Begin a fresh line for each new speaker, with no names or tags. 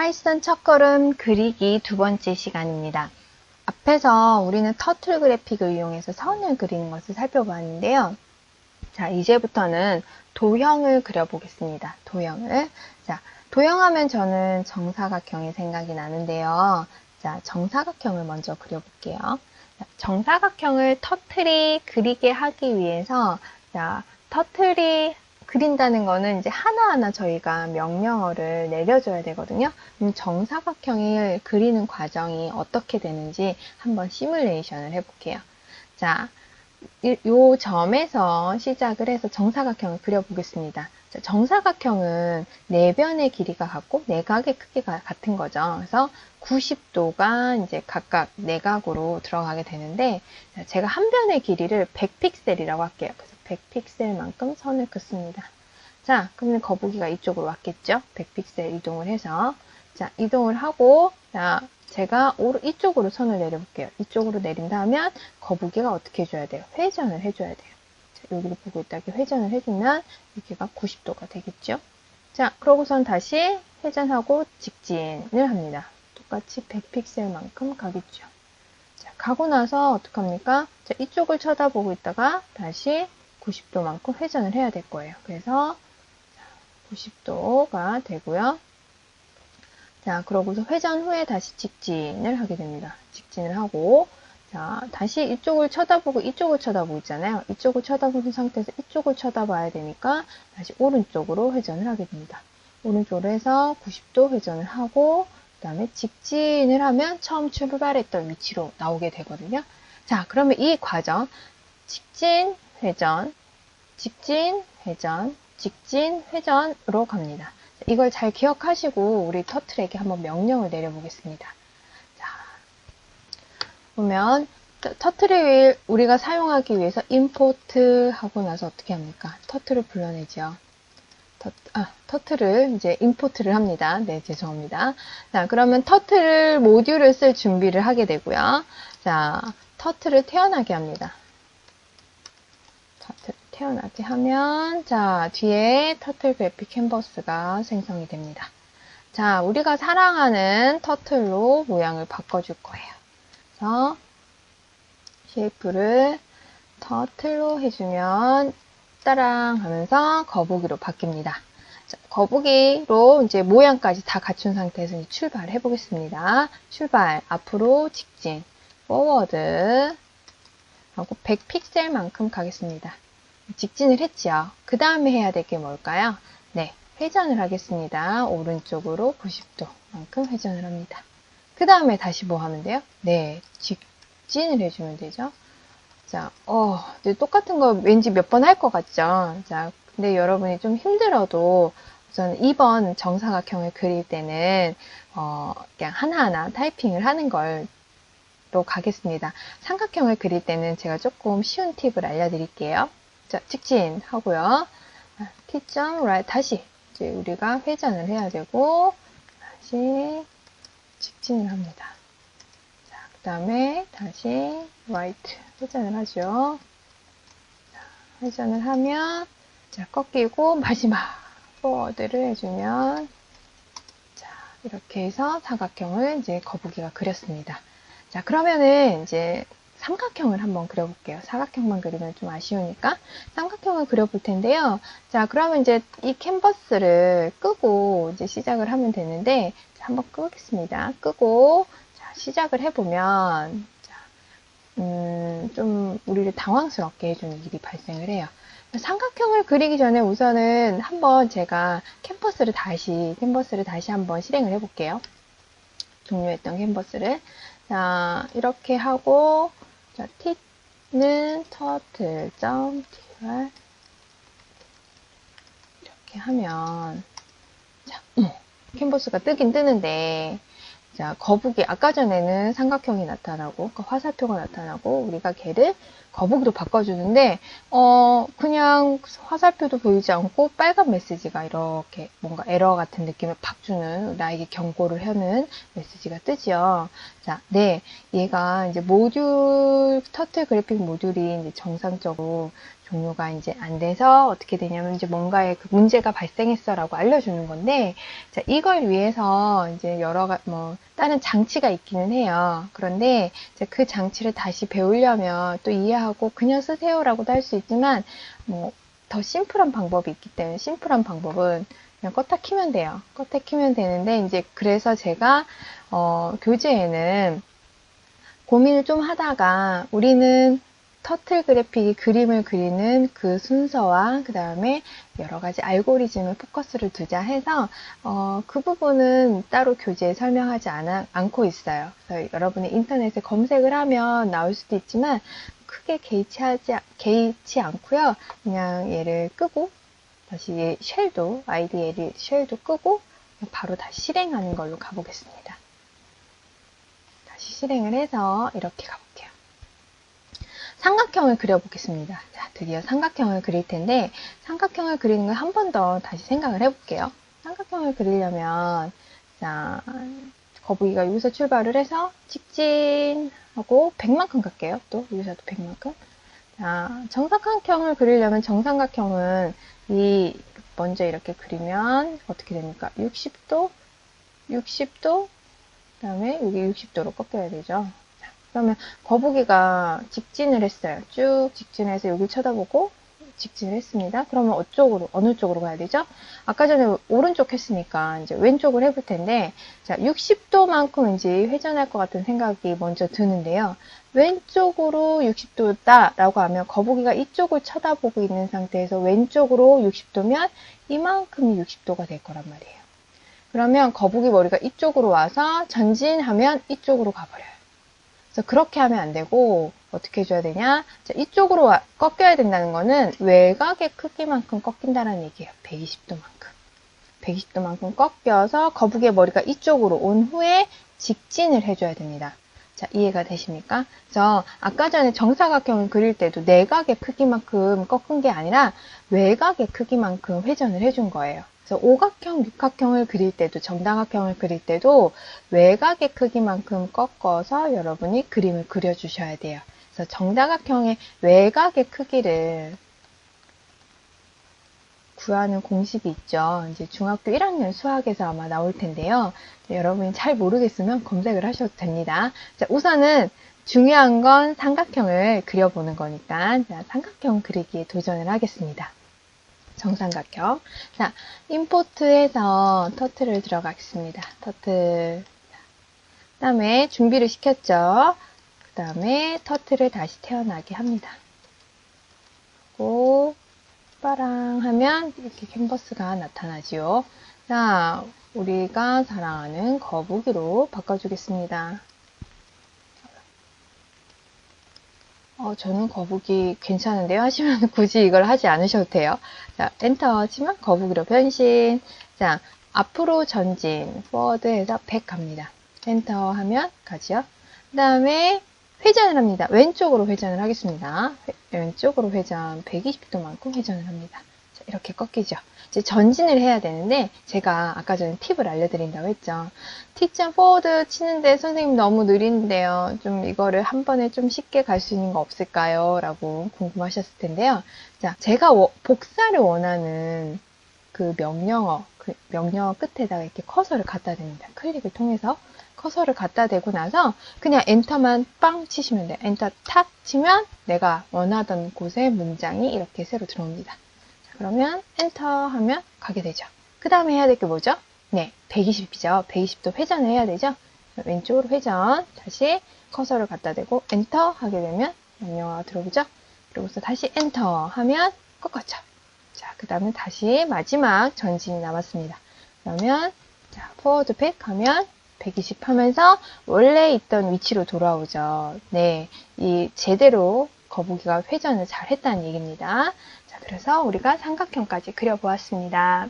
파이썬 첫걸음 그리기 두 번째 시간입니다. 앞에서 우리는 터틀 그래픽을 이용해서 선을 그리는 것을 살펴봤는데요. 자, 이제부터는 도형을 그려보겠습니다. 도형을. 자, 도형하면 저는 정사각형이 생각이 나는데요. 자, 정사각형을 먼저 그려볼게요. 자, 정사각형을 터틀이 그리게 하기 위해서, 자, 터틀이 그린다는 거는 이제 하나하나 저희가 명령어를 내려줘야 되거든요. 정사각형을 그리는 과정이 어떻게 되는지 한번 시뮬레이션을 해볼게요. 자, 요 점에서 시작을 해서 정사각형을 그려보겠습니다. 자, 정사각형은 내변의 길이가 같고 내각의 크기가 같은 거죠. 그래서 90도가 이제 각각 내각으로 들어가게 되는데 제가 한 변의 길이를 100픽셀이라고 할게요. 그래서 100픽셀만큼 선을 긋습니다. 자, 그러면 거북이가 이쪽으로 왔겠죠? 100픽셀 이동을 해서 자, 이동을 하고 자, 제가 이쪽으로 선을 내려볼게요. 이쪽으로 내린다면 거북이가 어떻게 해줘야 돼요? 회전을 해줘야 돼요. 자, 여기를 보고 있다가 회전을 해주면 여기가 90도가 되겠죠? 자, 그러고선 다시 회전하고 직진을 합니다. 똑같이 100픽셀만큼 가겠죠. 자, 가고 나서 어떡합니까? 자, 이쪽을 쳐다보고 있다가 다시 90도만큼 회전을 해야 될 거예요. 그래서 90도가 되고요. 자, 그러고서 회전 후에 다시 직진을 하게 됩니다. 직진을 하고, 자, 다시 이쪽을 쳐다보고 이쪽을 쳐다보고 있잖아요. 이쪽을 쳐다보는 상태에서 이쪽을 쳐다봐야 되니까 다시 오른쪽으로 회전을 하게 됩니다. 오른쪽으로 해서 90도 회전을 하고, 그 다음에 직진을 하면 처음 출발했던 위치로 나오게 되거든요. 자, 그러면 이 과정, 직진, 회전, 직진, 회전, 직진, 회전으로 갑니다. 이걸 잘 기억하시고 우리 터틀에게 한번 명령을 내려보겠습니다. 자, 보면 터틀을 우리가 사용하기 위해서 임포트 하고 나서 어떻게 합니까? 터틀을 불러내죠. 터틀을 이제 임포트를 합니다. 네, 죄송합니다. 자, 그러면 터틀 모듈을 쓸 준비를 하게 되고요. 자, 터틀을 태어나게 합니다. 터틀 태어나게 하면 자, 뒤에 터틀 그래픽 캔버스가 생성이 됩니다. 자, 우리가 사랑하는 터틀로 모양을 바꿔줄 거예요. 그래서 쉐이프를 터틀로 해주면 따랑 하면서 거북이로 바뀝니다. 자, 거북이로 이제 모양까지 다 갖춘 상태에서 이제 출발해 보겠습니다. 출발, 앞으로 직진, 포워드 하고 100픽셀만큼 가겠습니다. 직진을 했죠. 그 다음에 해야 될 게 뭘까요? 네, 회전을 하겠습니다. 오른쪽으로 90도만큼 회전을 합니다. 그 다음에 다시 뭐 하면 돼요? 네, 직진을 해주면 되죠. 자, 이제 똑같은 거 왠지 몇 번 할 것 같죠? 자, 근데 여러분이 좀 힘들어도 우선 2번 정사각형을 그릴 때는, 그냥 하나하나 타이핑을 하는 걸로 가겠습니다. 삼각형을 그릴 때는 제가 조금 쉬운 팁을 알려드릴게요. 자, 직진 하고요. T.right 다시 이제 우리가 회전을 해야 되고 다시 직진을 합니다. 자, 그 다음에 다시 right 회전을 하죠. 자, 회전을 하면 자, 꺾이고 마지막 forward를 해주면 자, 이렇게 해서 사각형을 이제 거북이가 그렸습니다. 자, 그러면은 이제 삼각형을 한번 그려볼게요. 사각형만 그리면 좀 아쉬우니까 삼각형을 그려볼 텐데요. 자, 그러면 이제 이 캔버스를 끄고 이제 시작을 하면 되는데 자, 한번 끄겠습니다. 끄고 자, 시작을 해보면 자, 좀 우리를 당황스럽게 해주는 일이 발생을 해요. 삼각형을 그리기 전에 우선은 한번 제가 캔버스를 다시 한번 실행을 해볼게요. 종료했던 캔버스를 자, 이렇게 하고 자, t는 turtle.tr 이렇게 하면 자, 캔버스가 뜨긴 뜨는데 자, 거북이 아까 전에는 삼각형이 나타나고 화살표가 나타나고 우리가 걔를 거북이로 바꿔주는데 그냥 화살표도 보이지 않고 빨간 메시지가 이렇게 뭔가 에러 같은 느낌을 팍 주는 나에게 경고를 하는 메시지가 뜨죠. 자, 네, 얘가 이제 모듈 터틀 그래픽 모듈이 이제 정상적으로 종료가 이제 안 돼서 어떻게 되냐면 이제 뭔가의 그 문제가 발생했어라고 알려주는 건데, 자, 이걸 위해서 이제 다른 장치가 있기는 해요. 그런데 이제 그 장치를 다시 배우려면 또 이해하고 그냥 쓰세요라고도 할 수 있지만, 더 심플한 방법이 있기 때문에 심플한 방법은 그냥 껐다 키면 돼요. 껐다 키면 되는데, 이제 그래서 제가, 교재에는 고민을 좀 하다가 우리는 터틀 그래픽이 그림을 그리는 그 순서와 그 다음에 여러 가지 알고리즘을 포커스를 두자 해서 그 부분은 따로 교재에 설명하지 않고 있어요. 그래서 여러분이 인터넷에 검색을 하면 나올 수도 있지만 크게 개의치 않고요. 그냥 얘를 끄고 다시 아이디 쉘도 끄고 바로 다시 실행하는 걸로 가보겠습니다. 다시 실행을 해서 이렇게 가볼게요. 삼각형을 그려보겠습니다. 자, 드디어 삼각형을 그릴 텐데 삼각형을 그리는 걸 한 번 더 다시 생각을 해볼게요. 삼각형을 그리려면 자, 거북이가 여기서 출발을 해서 직진하고 100만큼 갈게요. 또 여기서도 100만큼. 자, 정삼각형을 그리려면 정삼각형은 먼저 이렇게 그리면 어떻게 됩니까? 60도, 그 다음에 여기 60도로 꺾여야 되죠. 그러면 거북이가 직진을 했어요. 쭉 직진해서 여기 쳐다보고 직진을 했습니다. 그러면 어느 쪽으로 가야 되죠? 아까 전에 오른쪽 했으니까 이제 왼쪽을 해볼 텐데, 자, 60도만큼 이제 회전할 것 같은 생각이 먼저 드는데요. 왼쪽으로 60도다라고 하면 거북이가 이쪽을 쳐다보고 있는 상태에서 왼쪽으로 60도면 이만큼이 60도가 될 거란 말이에요. 그러면 거북이 머리가 이쪽으로 와서 전진하면 이쪽으로 가버려요. 그래서 그렇게 하면 안 되고 어떻게 해줘야 되냐? 자, 이쪽으로 꺾여야 된다는 거는 외곽의 크기만큼 꺾인다는 얘기예요. 120도만큼. 120도만큼 꺾여서 거북이의 머리가 이쪽으로 온 후에 직진을 해줘야 됩니다. 자, 이해가 되십니까? 그래서 아까 전에 정사각형을 그릴 때도 내각의 크기만큼 꺾은 게 아니라 외곽의 크기만큼 회전을 해준 거예요. 그래서 오각형, 육각형을 그릴 때도 정다각형을 그릴 때도 외곽의 크기만큼 꺾어서 여러분이 그림을 그려주셔야 돼요. 그래서 정다각형의 외곽의 크기를 구하는 공식이 있죠. 이제 중학교 1학년 수학에서 아마 나올 텐데요. 여러분이 잘 모르겠으면 검색을 하셔도 됩니다. 자, 우선은 중요한 건 삼각형을 그려보는 거니까 자, 삼각형 그리기에 도전을 하겠습니다. 정삼각형. 자, 임포트해서 터틀을 들어가겠습니다. 터틀. 그 다음에 준비를 시켰죠. 그 다음에 터틀을 다시 태어나게 합니다. 그리고 빠랑 하면 이렇게 캔버스가 나타나지요. 자, 우리가 사랑하는 거북이로 바꿔주겠습니다. 저는 거북이 괜찮은데요 하시면 굳이 이걸 하지 않으셔도 돼요. 자, 엔터 치면 거북이로 변신. 자, 앞으로 전진, forward 해서 100 갑니다. 엔터 하면 가죠. 그 다음에 회전을 합니다. 왼쪽으로 회전을 하겠습니다. 왼쪽으로 회전 120도만큼 회전을 합니다. 자, 이렇게 꺾이죠. 이제 전진을 해야 되는데 제가 아까 전에 팁을 알려드린다고 했죠. T자 포워드 치는데 선생님 너무 느린데요. 좀 이거를 한 번에 좀 쉽게 갈 수 있는 거 없을까요? 라고 궁금하셨을 텐데요. 자, 제가 복사를 원하는 그 명령어 끝에다가 이렇게 커서를 갖다 댑니다. 클릭을 통해서 커서를 갖다 대고 나서 그냥 엔터만 빵 치시면 돼요. 엔터 탁 치면 내가 원하던 곳에 문장이 이렇게 새로 들어옵니다. 자, 그러면 엔터 하면 가게 되죠. 그 다음에 해야 될 게 뭐죠? 네, 120이죠. 120도 회전을 해야 되죠. 왼쪽으로 회전, 다시 커서를 갖다 대고 엔터 하게 되면 명령어가 들어오죠. 그리고서 다시 엔터 하면 꺾었죠. 자, 그 다음에 다시 마지막 전진이 남았습니다. 그러면 자, 포워드 백 하면 120 하면서 원래 있던 위치로 돌아오죠. 네, 이 제대로 거북이가 회전을 잘 했다는 얘기입니다. 자, 그래서 우리가 삼각형까지 그려보았습니다.